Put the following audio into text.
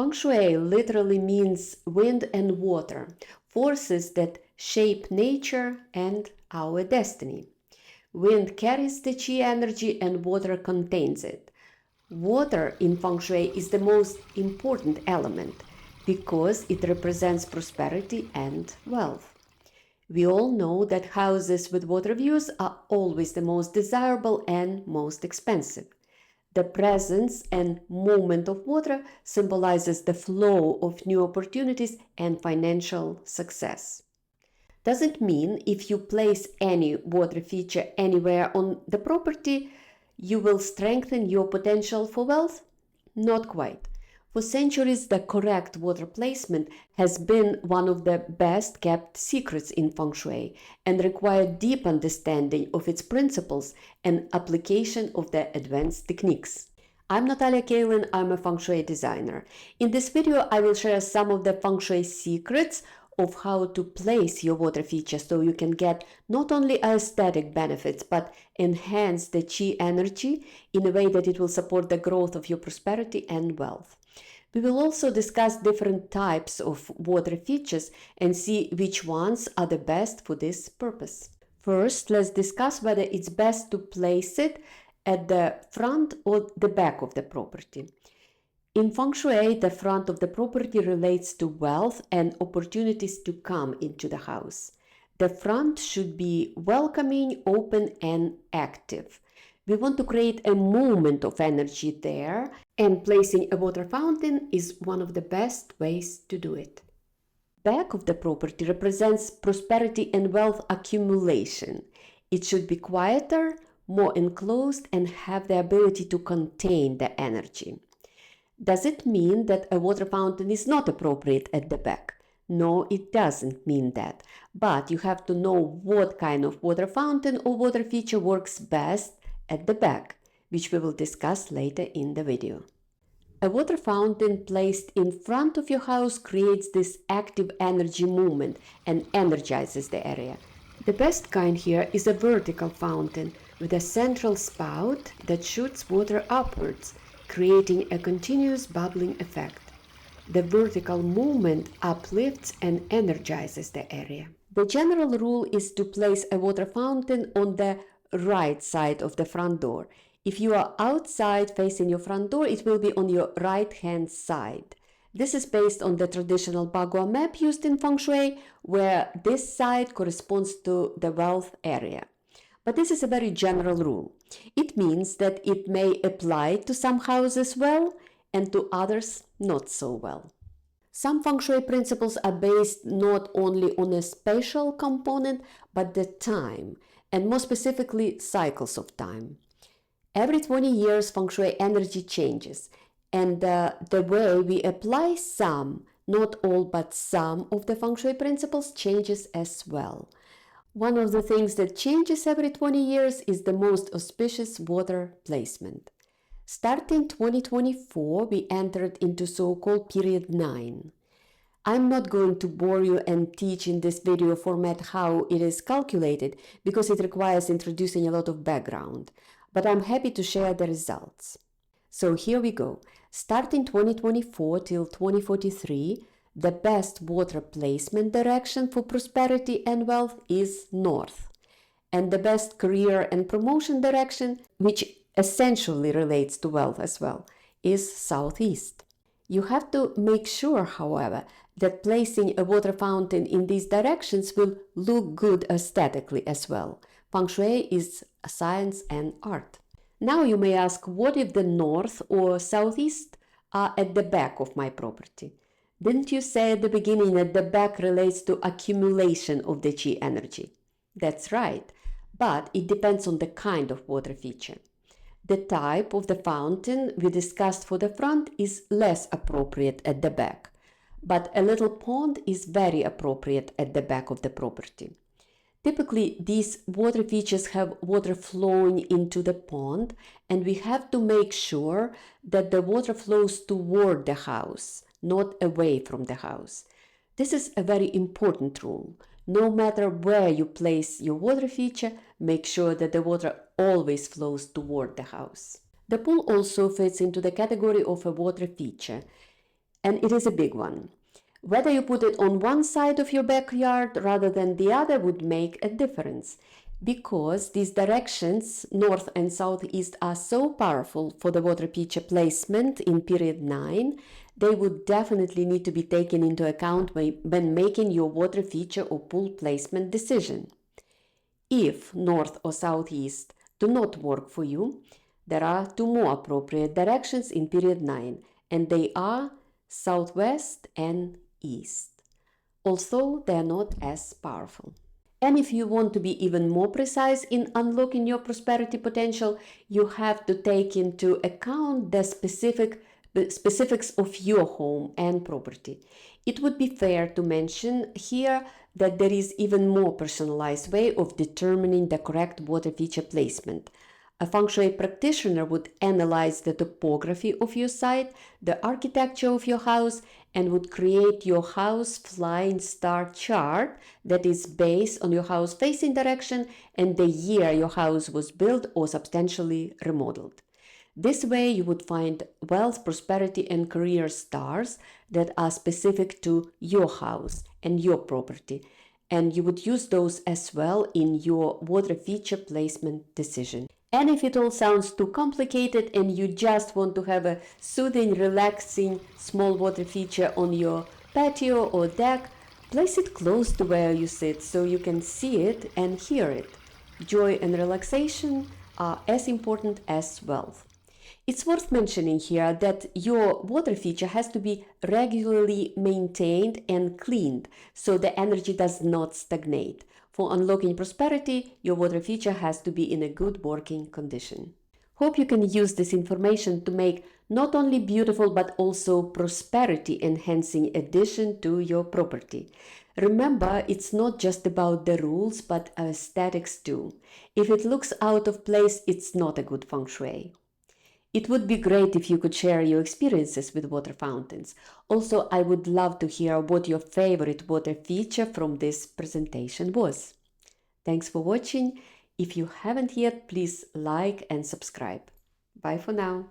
Feng Shui literally means wind and water, forces that shape nature and our destiny. Wind carries the Qi energy and water contains it. Water in Feng Shui is the most important element because it represents prosperity and wealth. We all know that houses with water views are always the most desirable and most expensive. The presence and movement of water symbolizes the flow of new opportunities and financial success. Doesn't mean if you place any water feature anywhere on the property, you will strengthen your potential for wealth? Not quite. For centuries, the correct water placement has been one of the best kept secrets in Feng Shui and required deep understanding of its principles and application of the advanced techniques. I'm Natalia Kaylin, I'm a Feng Shui designer. In this video, I will share some of the Feng Shui secrets of how to place your water feature so you can get not only aesthetic benefits but enhance the Qi energy in a way that it will support the growth of your prosperity and wealth. We will also discuss different types of water features and see which ones are the best for this purpose. First, let's discuss whether it's best to place it at the front or the back of the property. In Feng Shui, the front of the property relates to wealth and opportunities to come into the house. The front should be welcoming, open, and active. We want to create a movement of energy there, and placing a water fountain is one of the best ways to do it. Back of the property represents prosperity and wealth accumulation. It should be quieter, more enclosed, and have the ability to contain the energy. Does it mean that a water fountain is not appropriate at the back? No, it doesn't mean that. But you have to know what kind of water fountain or water feature works best at the back, which we will discuss later in the video. A water fountain placed in front of your house creates this active energy movement and energizes the area. The best kind here is a vertical fountain with a central spout that shoots water upwards, creating a continuous bubbling effect. The vertical movement uplifts and energizes the area. The general rule is to place a water fountain on the right side of the front door. If you are outside facing your front door, it will be on your right hand side. This is based on the traditional Bagua map used in Feng Shui, where this side corresponds to the wealth area. But this is a very general rule. It means that it may apply to some houses well and to others not so well. Some Feng Shui principles are based not only on a spatial component, but the time, and more specifically, cycles of time. Every 20 years, Feng Shui energy changes, and the way we apply some, not all, but some of the Feng Shui principles changes as well. One of the things that changes every 20 years is the most auspicious water placement. Starting 2024, we entered into so-called period 9. I'm not going to bore you and teach in this video format how it is calculated because it requires introducing a lot of background, but I'm happy to share the results. So here we go. Starting 2024 till 2043, the best water placement direction for prosperity and wealth is north, and the best career and promotion direction, which essentially relates to wealth as well, is southeast. You have to make sure, however, that placing a water fountain in these directions will look good aesthetically as well. Feng Shui is a science and art. Now you may ask, what if the north or southeast are at the back of my property? Didn't you say at the beginning that the back relates to accumulation of the Qi energy? That's right, but it depends on the kind of water feature. The type of the fountain we discussed for the front is less appropriate at the back, but a little pond is very appropriate at the back of the property. Typically, these water features have water flowing into the pond, and we have to make sure that the water flows toward the house, not away from the house. This is a very important rule. No matter where you place your water feature, make sure that the water always flows toward the house. The pool also fits into the category of a water feature. and it is a big one. Whether you put it on one side of your backyard rather than the other would make a difference, because these directions, north and southeast, are so powerful for the water feature placement in period 9, they would definitely need to be taken into account when making your water feature or pool placement decision. If north or southeast do not work for you, there are two more appropriate directions in period 9, and they are southwest and east, although they are not as powerful. And if you want to be even more precise in unlocking your prosperity potential, you have to take into account the specifics of your home and property. It would be fair to mention here that there is even more personalized way of determining the correct water feature placement. A Feng Shui practitioner would analyze the topography of your site, the architecture of your house, and would create your house flying star chart that is based on your house facing direction and the year your house was built or substantially remodeled. This way you would find wealth, prosperity, and career stars that are specific to your house and your property, and you would use those as well in your water feature placement decision. And if it all sounds too complicated and you just want to have a soothing, relaxing, small water feature on your patio or deck, place it close to where you sit so you can see it and hear it. Joy and relaxation are as important as wealth. It's worth mentioning here that your water feature has to be regularly maintained and cleaned so the energy does not stagnate. For unlocking prosperity, your water feature has to be in a good working condition. Hope you can use this information to make not only beautiful but also prosperity enhancing addition to your property. Remember, it's not just about the rules but aesthetics too. If it looks out of place, it's not a good feng shui. It would be great if you could share your experiences with water fountains. Also, I would love to hear what your favorite water feature from this presentation was. Thanks for watching. If you haven't yet, please like and subscribe. Bye for now.